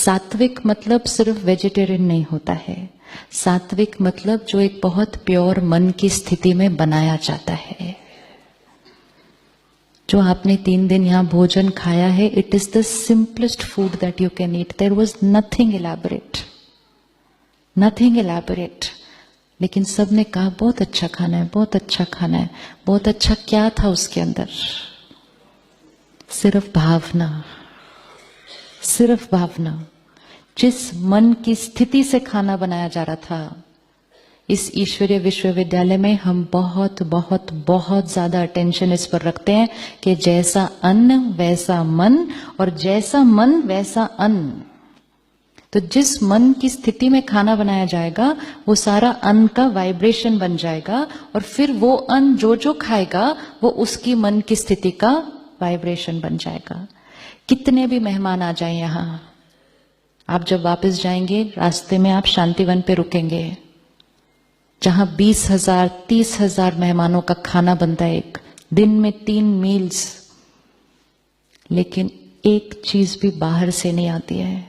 सात्विक मतलब सिर्फ वेजिटेरियन नहीं होता है। सात्विक मतलब जो एक बहुत प्योर मन की स्थिति में बनाया जाता है। जो आपने 3 दिन यहाँ भोजन खाया है, it is the simplest food that you can eat. There was nothing elaborate, nothing elaborate. लेकिन सबने कहा बहुत अच्छा खाना है, बहुत अच्छा खाना है। बहुत अच्छा क्या था उसके अंदर? सिर्फ भावना, सिर्फ भावना। जिस मन की स्थिति से खाना बनाया जा रहा था, इस ईश्वरीय विश्वविद्यालय में हम बहुत बहुत बहुत ज्यादा अटेंशन इस पर रखते हैं कि जैसा अन्न वैसा मन, और जैसा मन वैसा अन्न। तो जिस मन की स्थिति में खाना बनाया जाएगा, वो सारा अन्न का वाइब्रेशन बन जाएगा, और फिर वो अन्न जो जो खाएगा वो उसकी मन की स्थिति का वाइब्रेशन बन जाएगा। कितने भी मेहमान आ जाएं यहाँ, आप जब वापस जाएंगे रास्ते में आप शांतिवन पे रुकेंगे, जहां 20,000 30,000 मेहमानों का खाना बनता है एक दिन में, 3 मील्स। लेकिन एक चीज भी बाहर से नहीं आती है।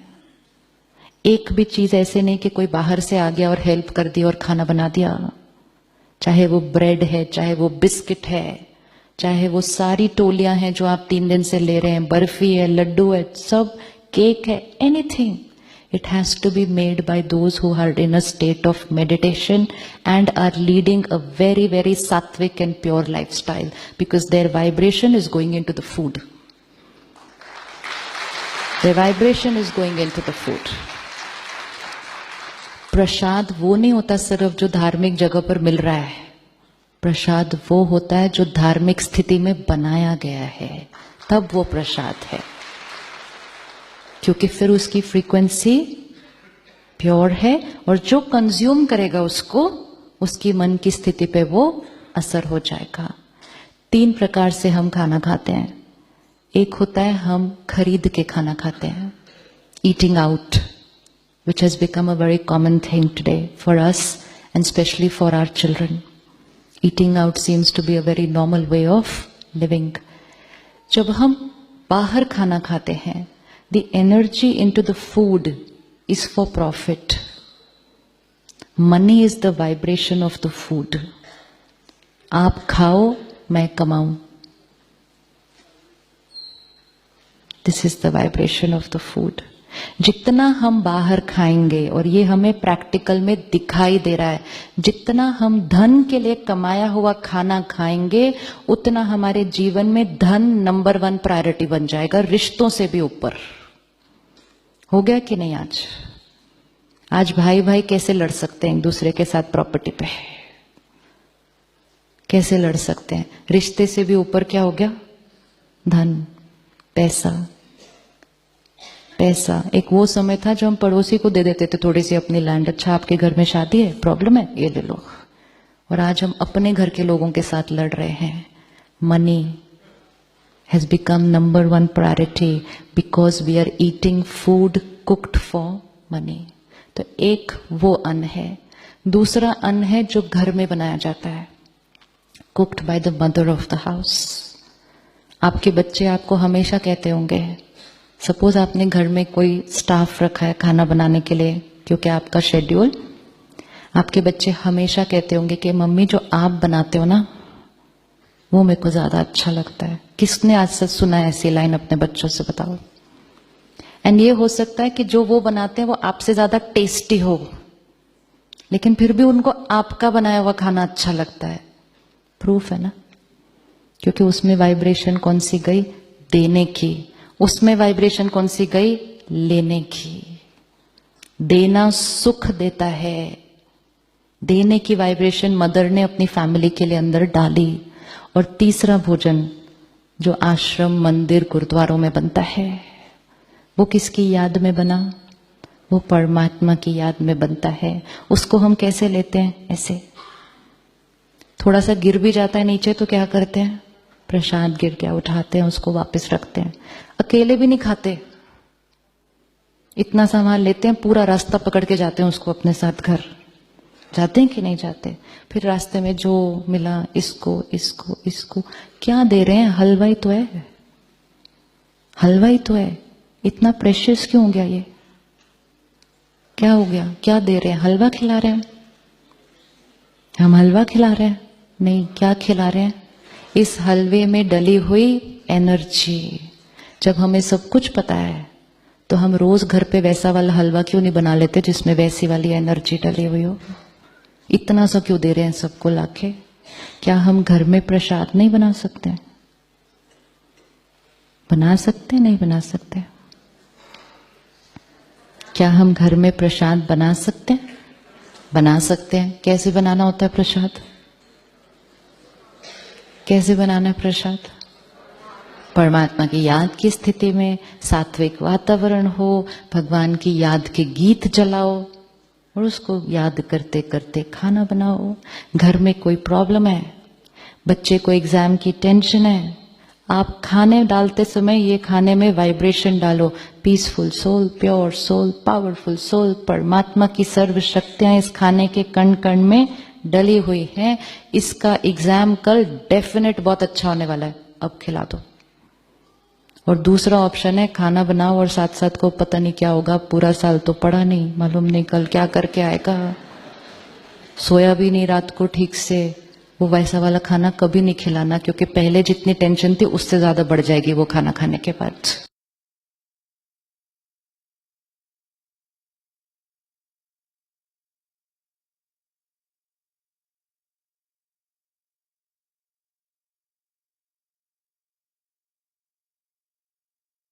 एक भी चीज ऐसे नहीं कि कोई बाहर से आ गया और हेल्प कर दी और खाना बना दिया। चाहे वो ब्रेड है, चाहे वो बिस्किट है, चाहे वो सारी टोलियां हैं जो आप 3 दिन से ले रहे हैं, बर्फी है, लड्डू है, सब केक है, anything, it has to be made by those who are in a state of meditation and are leading a very, very sattvic and pure lifestyle, because their vibration is going into the food. Their vibration is going into the food. प्रसाद वो नहीं होता सिर्फ जो धार्मिक जगह पर मिल रहा है। प्रसाद वो होता है जो धार्मिक स्थिति में बनाया गया है, तब वो प्रसाद है। क्योंकि फिर उसकी फ्रीक्वेंसी प्योर है, और जो कंज्यूम करेगा उसको, उसकी मन की स्थिति पे वो असर हो जाएगा। 3 प्रकार से हम खाना खाते हैं। एक होता है हम खरीद के खाना खाते हैं, eating out, which has become a very common thing today for us and especially for our children. Eating out seems to be a very normal way of living. जब हम बाहर खाना खाते हैं, the energy into the food is for profit. Money is the vibration of the food. आप खाओ, मैं कमाऊं. This is the vibration of the food. जितना हम बाहर खाएंगे, और ये हमें प्रैक्टिकल में दिखाई दे रहा है, जितना हम धन के लिए कमाया हुआ खाना खाएंगे, उतना हमारे जीवन में धन नंबर 1 प्रायोरिटी बन जाएगा, रिश्तों से भी ऊपर। हो गया कि नहीं? आज भाई भाई कैसे लड़ सकते हैं एक दूसरे के साथ प्रॉपर्टी पे? कैसे लड़ सकते हैं? रिश्ते से भी ऊपर क्या हो गया? धन, पैसा। पैसा एक वो समय था जो हम पड़ोसी को दे देते थे थोड़ी सी अपनी लैंड, अच्छा आपके घर में शादी है, प्रॉब्लम है, ये ले लो। और आज हम अपने घर के लोगों के साथ लड़ रहे हैं। Money has become number 1 priority because we are eating food cooked for money. तो एक वो अन्न है। दूसरा अन्न है जो घर में बनाया जाता है, cooked by the mother of the house. आपके बच्चे आपको हमेशा कहते होंगे, सपोज आपने घर में कोई स्टाफ रखा है खाना बनाने के लिए, क्योंकि आपका शेड्यूल, आपके बच्चे हमेशा कहते होंगे कि मम्मी जो आप बनाते हो ना, वो मेरे को ज्यादा अच्छा लगता है। किसने आज तक सुना है ऐसी लाइन अपने बच्चों से? बताओ। एंड ये हो सकता है कि जो वो बनाते हैं वो आपसे ज्यादा टेस्टी हो, लेकिन फिर भी उनको आपका बनाया हुआ खाना अच्छा लगता है। प्रूफ है ना? क्योंकि उसमें वाइब्रेशन कौन सी गई? देने की। उसमें वाइब्रेशन कौन सी गई? लेने की। देना सुख देता है। देने की वाइब्रेशन मदर ने अपनी फैमिली के लिए अंदर डाली। और तीसरा भोजन जो आश्रम, मंदिर, गुरुद्वारों में बनता है, वो किसकी याद में बना? वो परमात्मा की याद में बनता है। उसको हम कैसे लेते हैं? ऐसे। थोड़ा सा गिर भी जाता है नीचे तो क्या करते हैं? प्रसाद गिर गया, उठाते हैं, उसको वापस रखते हैं। अकेले भी नहीं खाते, इतना सामान लेते हैं, पूरा रास्ता पकड़ के जाते हैं उसको अपने साथ घर। जाते हैं कि नहीं जाते? फिर रास्ते में जो मिला, इसको इसको इसको, क्या दे रहे हैं? हलवा ही तो है, हलवा ही तो है। इतना प्रेशियस क्यों हो गया ये? क्या हो गया, क्या दे रहे हैं? हलवा खिला रहे हैं? हम हलवा खिला रहे हैं? नहीं, क्या खिला रहे हैं? इस हलवे में डली हुई एनर्जी। जब हमें सब कुछ पता है तो हम रोज घर पे वैसा वाला हलवा क्यों नहीं बना लेते जिसमें वैसी वाली एनर्जी डली हुई हो? इतना सा क्यों दे रहे हैं सबको लाके? क्या हम घर में प्रसाद नहीं बना सकते? बना सकते, नहीं बना सकते? क्या हम घर में प्रसाद बना सकते हैं? बना सकते हैं। कैसे बनाना होता है प्रसाद? कैसे बनाना है प्रसाद? परमात्मा की याद की स्थिति में, सात्विक वातावरण हो, भगवान की याद के गीत जलाओ और उसको याद करते करते खाना बनाओ। घर में कोई प्रॉब्लम है, बच्चे को एग्जाम की टेंशन है, आप खाने डालते समय ये खाने में वाइब्रेशन डालो, peaceful soul, pure soul, powerful soul, परमात्मा की सर्व शक्तियां इस खाने के कण कण में डली हुई हैं। इसका एग्जाम कल डेफिनेट बहुत अच्छा होने वाला है, अब खिला दो। और दूसरा ऑप्शन है खाना बनाओ और साथ साथ को पता नहीं क्या होगा, पूरा साल तो पढ़ा नहीं, मालूम नहीं कल क्या करके आएगा, सोया भी नहीं रात को ठीक से। वो वैसा वाला खाना कभी नहीं खिलाना, क्योंकि पहले जितनी टेंशन थी उससे ज्यादा बढ़ जाएगी वो खाना खाने के बाद।